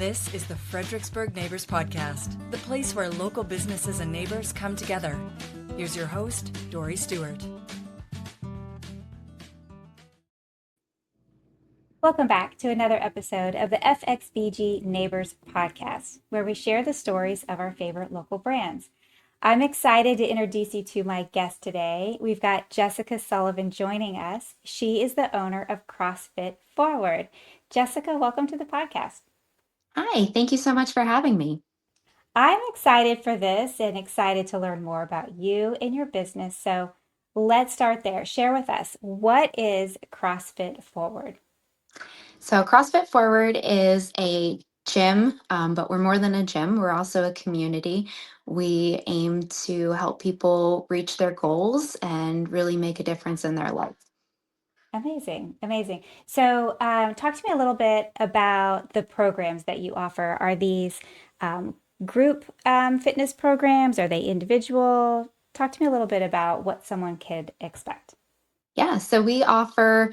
This is the Fredericksburg Neighbors Podcast, the place where local businesses and neighbors come together. Here's your host, Dory Stewart. Welcome back to another episode of the FXBG Neighbors Podcast, where we share the stories of our favorite local brands. I'm excited to introduce you to my guest today. We've got Jessica Sullivan joining us. She is the owner of CrossFit Forward. Jessica, welcome to the podcast. Hi, thank you so much for having me. I'm excited for this and excited to learn more about you and your business. So let's start there. Share with us, what is CrossFit Forward? So, CrossFit Forward is a gym, but we're more than a gym. We're also a community. We aim to help people reach their goals and really make a difference in their life. Amazing, amazing. So, talk to me a little bit about the programs that you offer. Are these group fitness programs? Are they individual? Talk to me a little bit about what someone could expect. Yeah, so we offer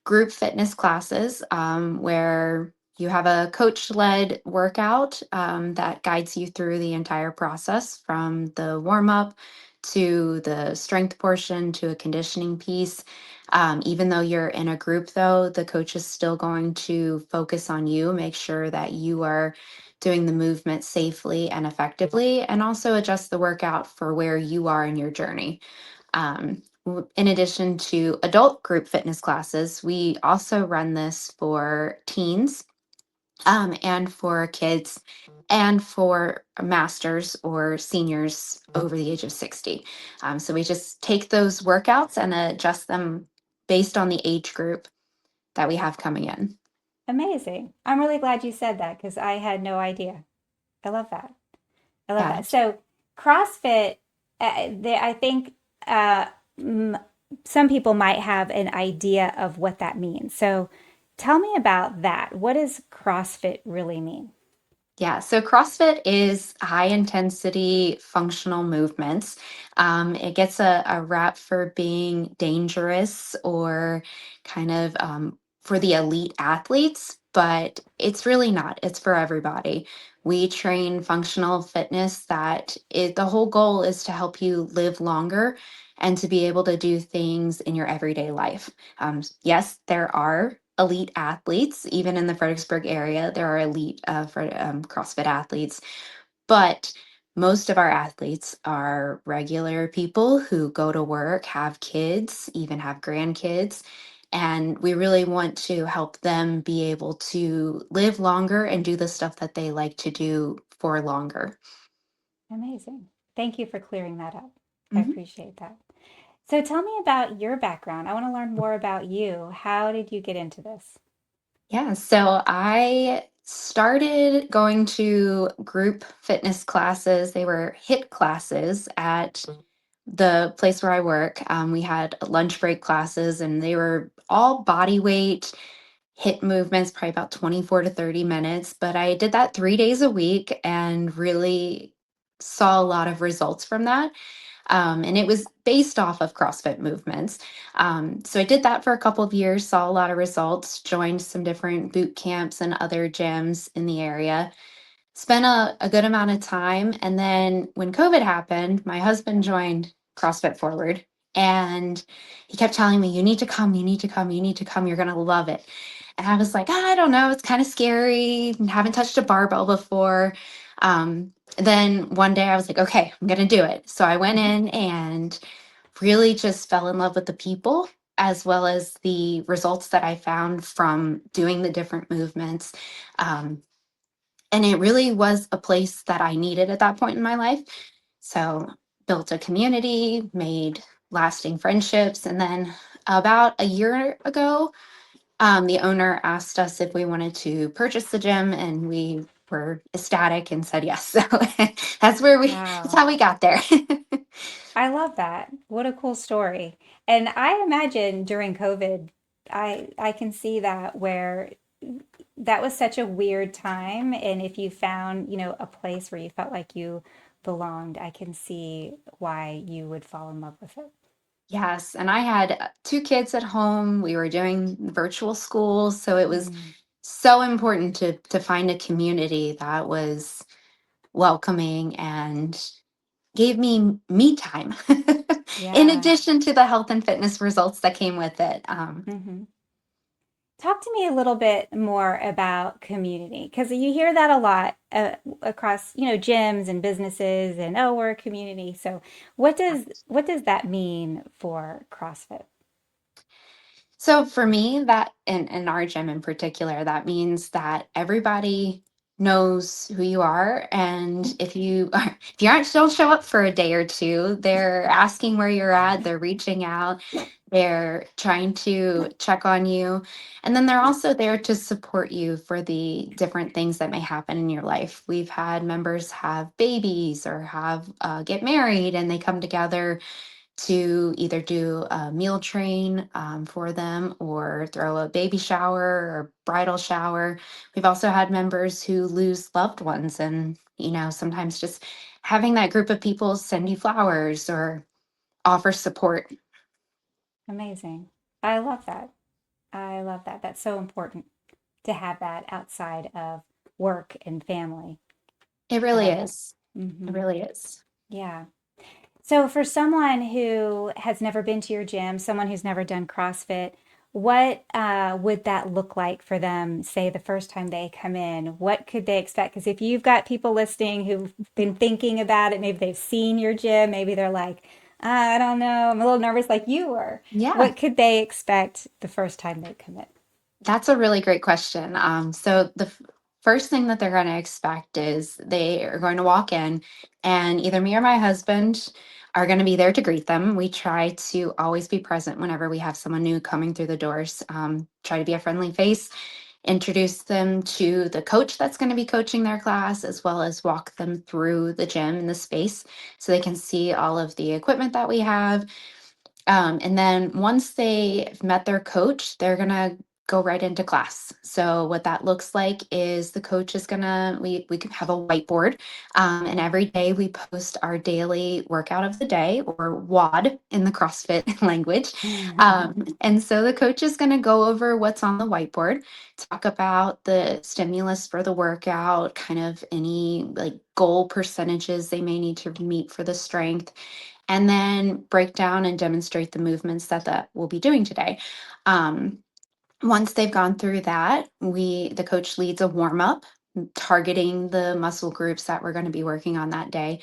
group fitness classes where you have a coach led workout that guides you through the entire process from the warm up to the strength portion to a conditioning piece. Even though you're in a group, though, the coach is still going to focus on you, make sure that you are doing the movement safely and effectively, and also adjust the workout for where you are in your journey. In addition to adult group fitness classes, we also run this for teens and for kids and for masters or seniors over the age of 60. So we just take those workouts and adjust them based on the age group that we have coming in. Amazing. I'm really glad you said that because I had no idea. I love that. I love Yeah. that. So, CrossFit, I think m- some people might have an idea of what that means. So, tell me about that. What does CrossFit really mean? Yeah, so CrossFit is high intensity functional movements. It gets a rap for being dangerous or kind of for the elite athletes, but it's really not. It's for everybody. We train functional fitness the whole goal is to help you live longer and to be able to do things in your everyday life. Yes, there are elite athletes, even in the Fredericksburg area. There are elite CrossFit athletes, but most of our athletes are regular people who go to work, have kids, even have grandkids. And we really want to help them be able to live longer and do the stuff that they like to do for longer. Amazing. Thank you for clearing that up. I Mhm. appreciate that. So, tell me about your background. I want to learn more about you. How did you get into this? Yeah, so I started going to group fitness classes. They were HIIT classes at the place where I work. We had lunch break classes, and they were all body weight HIIT movements, probably about 24 to 30 minutes. But I did that 3 days a week and really saw a lot of results from that. And it was based off of CrossFit movements. So I did that for a couple of years, saw a lot of results, joined some different boot camps and other gyms in the area, spent a good amount of time. And then when COVID happened, my husband joined CrossFit Forward. And he kept telling me, you need to come, you need to come, you need to come, you're going to love it. And I was like, I don't know, it's kind of scary. Haven't touched a barbell before. Then one day I was like, okay, I'm going to do it. So I went Mhm. in and really just fell in love with the people as well as the results that I found from doing the different movements. Um, and it really was a place that I needed at that point in my life. So built a community, made lasting friendships. And then about a year ago, the owner asked us if we wanted to purchase the gym, and we were ecstatic and said yes. So that's Wow. how we got there. I love that. What a cool story. And I imagine during COVID, I can see that where that was such a weird time. And if you found, a place where you felt like you belonged, I can see why you would fall in love with it. Yes, and I had two kids at home. We were doing virtual school, so it was Mm. so important to find a community that was welcoming and gave me time in Yeah. addition to the health and fitness results that came with it. Hmm. Talk to me a little bit more about community because you hear that a lot across, gyms and businesses and oh, we're a community. So what does that mean for CrossFit? So for me, that in our gym in particular, that means that everybody knows who you are. And if you are, if you aren't don't show up for a day or two, they're asking where you're at, they're reaching out, they're trying to check on you. And then they're also there to support you for the different things that may happen in your life. We've had members have babies or have get married and they come together to either do a meal train for them or throw a baby shower or bridal shower. We've also had members who lose loved ones, and sometimes just having that group of people send you flowers or offer support. Amazing. I love that. I love that. That's so important to have that outside of work and family. It I really love that. is. It Hmm. really is. Yeah. So, for someone who has never been to your gym, someone who's never done CrossFit, what would that look like for them, say, the first time they come in? What could they expect? Because if you've got people listening who've been thinking about it, maybe they've seen your gym, maybe they're like, I don't know, I'm a little nervous like you were. Yeah. What could they expect the first time they come in? That's a really great question. So the first thing that they're going to expect is they are going to walk in, and either me or my husband are going to be there to greet them. We try to always be present whenever we have someone new coming through the doors. Try to be a friendly face, introduce them to the coach that's going to be coaching their class, as well as walk them through the gym and the space so they can see all of the equipment that we have. And then once they've met their coach, they're going to go right into class. So what that looks like is the coach is gonna we can have a whiteboard, and every day we post our daily workout of the day, or WOD in the CrossFit language. And so the coach is going to go over what's on the whiteboard, talk about the stimulus for the workout, kind of any like goal percentages they may need to meet for the strength, and then break down and demonstrate the movements that we'll be doing today. Um, Once they've gone through that, the coach leads a warm up, targeting the muscle groups that we're going to be working on that day.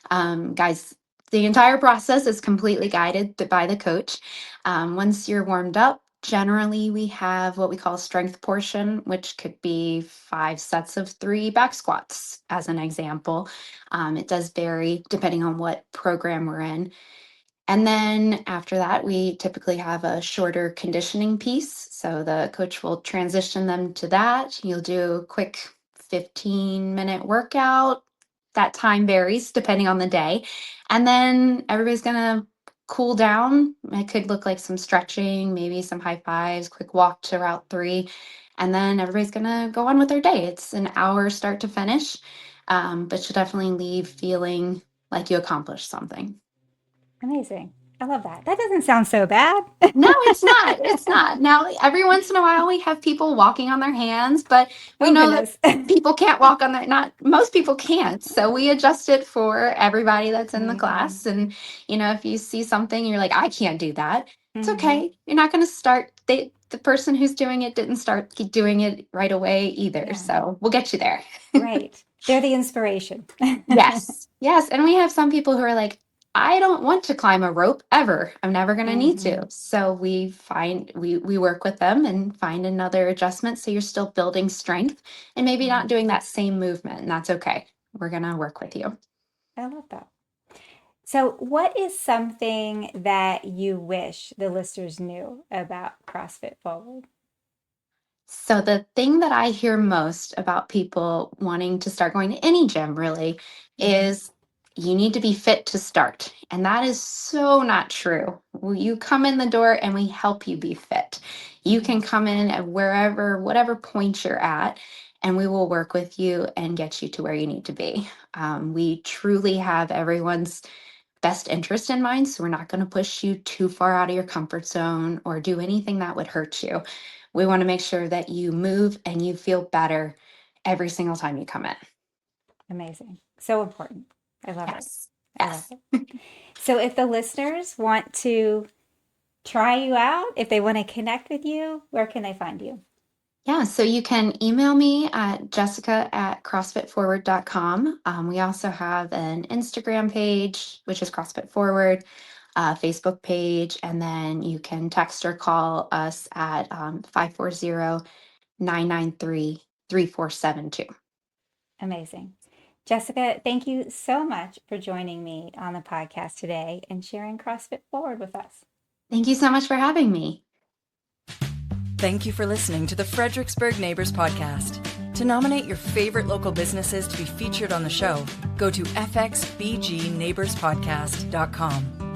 Guys, the entire process is completely guided by the coach. Once you're warmed up, generally we have what we call a strength portion, which could be 5 sets of 3 back squats, as an example. It does vary depending on what program we're in. And then after that, we typically have a shorter conditioning piece. So the coach will transition them to that. You'll do a quick 15-minute workout. That time varies depending on the day. And then everybody's going to cool down. It could look like some stretching, maybe some high fives, quick walk to Route 3. And then everybody's going to go on with their day. It's an hour start to finish, but you'll definitely leave feeling like you accomplished something. Amazing. I love that. That doesn't sound so bad. No, it's not. It's not. Now, every once in a while, we have people walking on their hands, but we Oh, know that goodness. people can't walk on their, not most people can't. So we adjust it for everybody that's in the Hmm. class. And, if you see something, you're like, I can't do that. It's Hmm. okay. You're not going to start. The person who's doing it didn't start keep doing it right away either. Yeah, So we'll get you there. right. They're the inspiration. Yes. Yes. And we have some people who are like, I don't want to climb a rope ever. I'm never going to need Hmm. to. So we work with them and find another adjustment so you're still building strength and maybe not Hmm. doing that same movement, and that's okay. We're going to work with you. I love that. So, what is something that you wish the listeners knew about CrossFit Forward? So the thing that I hear most about people wanting to start going to any gym really Hmm. is you need to be fit to start. And that is so not true. You come in the door and we help you be fit. You Hmm. can come in at whatever point you're at, and we will work with you and get you to where you need to be. We truly have everyone's best interest in mind. So we're not going to push you too far out of your comfort zone or do anything that would hurt you. We want to make sure that you move and you feel better every single time you come in. Amazing. So important. I love it. Yes. I love Yes. it. So if the listeners want to try you out, if they want to connect with you, where can they find you? Yeah, so you can email me at jessica@crossfitforward.com. We also have an Instagram page, which is CrossFit Forward, a Facebook page, and then you can text or call us at 540-993-3472. Amazing. Jessica, thank you so much for joining me on the podcast today and sharing CrossFit Forward with us. Thank you so much for having me. Thank you for listening to the Fredericksburg Neighbors Podcast. To nominate your favorite local businesses to be featured on the show, go to fxbgneighborspodcast.com.